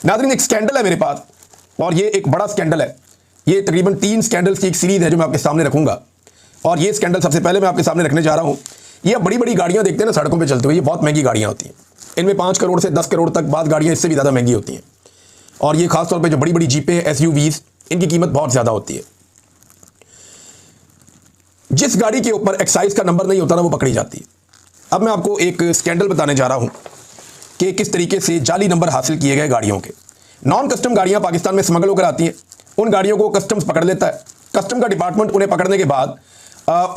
नाज़रीन, एक स्कैंडल है मेरे पास और ये एक बड़ा स्कैंडल है। ये तकरीबन 3 स्कैंडल्स की एक सीरीज है जो मैं आपके सामने रखूंगा। और ये स्कैंडल सबसे पहले मैं आपके सामने रखने जा रहा हूं। ये बड़ी बड़ी गाड़ियां देखते हैं ना सड़कों पे चलते हुए, ये बहुत महंगी गाड़ियां होती हैं। इनमें 5 करोड़ से 10 करोड़ तक बाद गाड़ियां इससे भी ज़्यादा महंगी होती हैं। और ये खासतौर पर जो बड़ी बड़ी जीपें, SUVs, इनकी कीमत बहुत ज़्यादा होती है। जिस गाड़ी के ऊपर एक्साइज का नंबर नहीं होता ना, वो पकड़ी जाती है। अब मैं आपको एक स्कैंडल बताने जा रहा हूं कि किस तरीके से जाली नंबर हासिल किए गए गाड़ियों के। नॉन कस्टम गाड़ियां पाकिस्तान में स्मगल होकर आती हैं। उन गाड़ियों को कस्टम्स पकड़ लेता है। कस्टम का डिपार्टमेंट उन्हें पकड़ने के बाद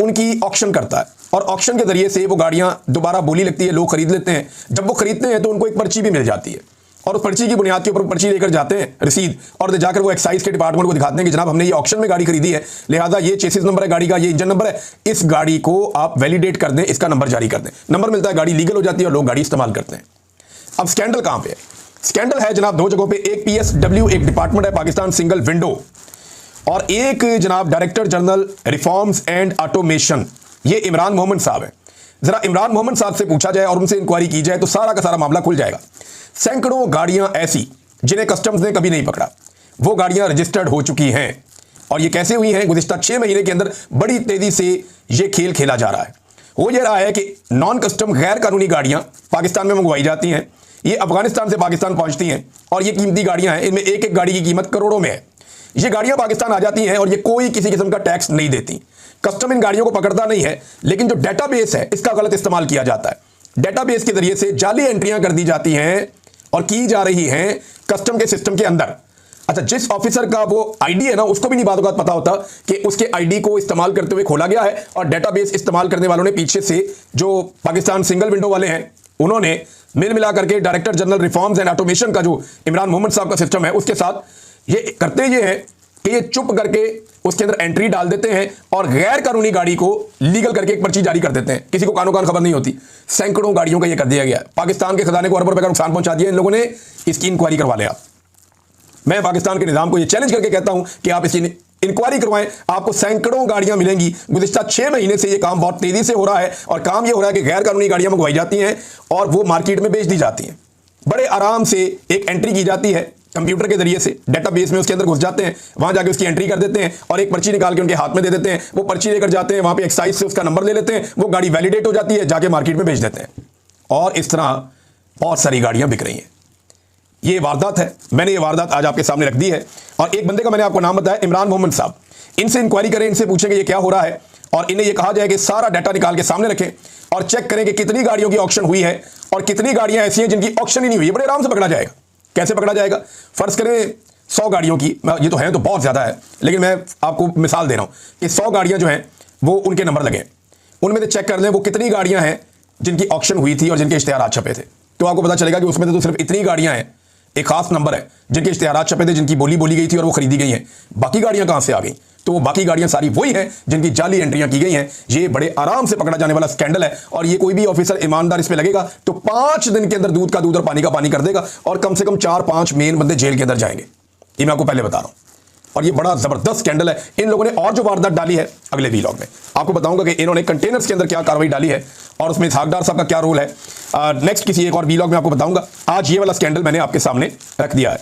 उनकी ऑक्शन करता है और ऑक्शन के जरिए से वो गाड़ियां दोबारा बोली लगती है, लोग खरीद लेते हैं। जब वो खरीदते हैं तो उनको एक पर्ची भी मिल जाती है और उस पर्ची की बुनियाद के ऊपर पर्ची लेकर जाते हैं, रसीद, और जाकर वो एक्साइज के डिपार्टमेंट को दिखाते हैं कि जनाब हमने ये ऑक्शन में गाड़ी खरीदी है, लिहाजा ये चेसिस नंबर है गाड़ी का, ये इंजन नंबर है, इस गाड़ी को आप वैलिडेट कर दें, इसका नंबर जारी कर दें। नंबर मिलता है, गाड़ी लीगल हो जाती है और लोग गाड़ी इस्तेमाल करते हैं। अब स्कैंडल कहां पे है? स्कैंडल है जनाब 2 जगहों पे। एक PSW एक डिपार्टमेंट है, पाकिस्तान सिंगल विंडो, और एक जनाब director general reforms and automation, ये इमरान मोहम्मद साहब है। जरा इमरान मोहम्मद साहब से पूछा जाए और उनसे इंक्वायरी की जाए तो सारा का सारा मामला खुल जाएगा। सैकड़ों गाड़ियां ऐसी जिन्हें कस्टम्स ने कभी नहीं पकड़ा, वो गाड़ियां रजिस्टर्ड हो चुकी हैं। और ये कैसे हुई हैं? गुज़िश्ता 6 महीने के अंदर बड़ी तेजी से ये खेल खेला जा रहा है। हो ये रहा है कि नॉन कस्टम गैर कानूनी गाड़ियां पाकिस्तान में मंगवाई जाती हैं, ये अफगानिस्तान से पाकिस्तान पहुंचती हैं और ये कीमती गाड़ियां हैं। इनमें एक एक गाड़ी की कीमत करोड़ों में है। ये गाड़ियां पाकिस्तान आ जाती हैं और ये कोई किसी किस्म का टैक्स नहीं देती। कस्टम इन गाड़ियों को पकड़ता नहीं है, लेकिन जो डेटाबेस है इसका गलत इस्तेमाल किया जाता है। डेटाबेस के जरिए से जाली एंट्रियां कर दी जाती हैं और की जा रही हैं कस्टम के सिस्टम के अंदर। अच्छा, जिस ऑफिसर का वो आईडी है ना, उसको भी नहीं बात पता होता कि उसके आईडी को इस्तेमाल करते हुए खोला गया है और डेटाबेस इस्तेमाल करने वालों ने पीछे से, जो पाकिस्तान सिंगल विंडो वाले हैं, उन्होंने मिल मिला करके director general reforms and automation का जो इमरान मोहम्मद साहब का सिस्टम है, उसके साथ ये करते ये हैं कि ये चुप करके उसके अंदर एंट्री डाल देते हैं और गैर कानूनी गाड़ी को लीगल करके एक पर्ची जारी कर देते हैं। किसी को कानो कान खबर नहीं होती। सैकड़ों गाड़ियों का ये कर दिया गया। पाकिस्तान के खजाने को अरबों रुपए का नुकसान पहुंचा दिया इन लोगों ने। इसकी इंक्वायरी करवा लें आप। मैं पाकिस्तान के निजाम को ये चैलेंज करके कहता हूं कि आप इसकी इंक्वायरी करवाएं, आपको सैकड़ों गाड़ियां मिलेंगी। गुज़िश्ता 6 महीने से ये काम बहुत तेजी से हो रहा है और काम ये हो रहा है कि गैर कानूनी गाड़ियां मंगवाई जाती हैं और वो मार्केट में बेच दी जाती हैं। बड़े आराम से एक एंट्री की जाती है कंप्यूटर के जरिए से, डेटाबेस में उसके अंदर घुस जाते हैं, वहां जाके उसकी एंट्री कर देते हैं और एक पर्ची निकाल के उनके हाथ में दे देते हैं। वो पर्ची लेकर जाते हैं, वहां पे एक्साइज से उसका नंबर ले लेते हैं, वो गाड़ी वैलिडेट हो जाती है, जाके मार्केट में बेच देते हैं। और इस तरह बहुत सारी गाड़ियां बिक रही हैं। ये वारदात है, मैंने ये वारदात आज आपके सामने रख दी है। और एक बंदे का मैंने आपको नाम बताया, इमरान मोहम्मद साहब। इनसे इंक्वायरी करें, इनसे पूछें कि ये क्या हो रहा है और इन्हें ये कहा जाए कि सारा डाटा निकाल के सामने रखें और चेक करें कि कितनी गाड़ियों की ऑक्शन हुई है और कितनी गाड़ियां ऐसी हैं जिनकी ऑक्शन ही नहीं हुई। बड़े आराम से पकड़ा जाएगा। कैसे पकड़ा जाएगा? फर्ज करें 100 गाड़ियों की, ये तो है तो बहुत ज्यादा है, लेकिन मैं आपको मिसाल दे रहा हूं कि 100 गाड़ियां जो हैं वो उनके नंबर लगे, उनमें से चेक कर लें वो कितनी गाड़ियां हैं जिनकी ऑक्शन हुई थी और जिनके इश्तिहारात छपे थे। तो आपको पता चलेगा कि उसमें तो सिर्फ इतनी गाड़ियां हैं, एक खास नंबर है, जिनके इश्तिहारात छपे थे, जिनकी बोली बोली गई थी और वो खरीदी गई हैं। बाकी गाड़ियां कहां से आ गई? तो वो बाकी गाड़ियां सारी वही हैं जिनकी जाली एंट्रियां की गई हैं। ये बड़े आराम से पकड़ा जाने वाला स्कैंडल है और ये कोई भी ऑफिसर ईमानदार इस पे लगेगा तो 5 दिन के अंदर दूध का दूध और पानी का पानी कर देगा और कम से कम 4-5 मेन बंदे जेल के अंदर जाएंगे। ये मैं आपको पहले बता रहा हूं। और ये बड़ा जबरदस्त स्कैंडल है। इन लोगों ने और जो वारदात डाली है अगले वीलॉग में आपको बताऊंगा कि इन्होंने कंटेनर्स के अंदर क्या कार्रवाई डाली है और उसमें इसहाकडार साहब का क्या रोल है। नेक्स्ट किसी एक और वीलॉग में आपको बताऊंगा। आज ये वाला स्कैंडल मैंने आपके सामने रख दिया है।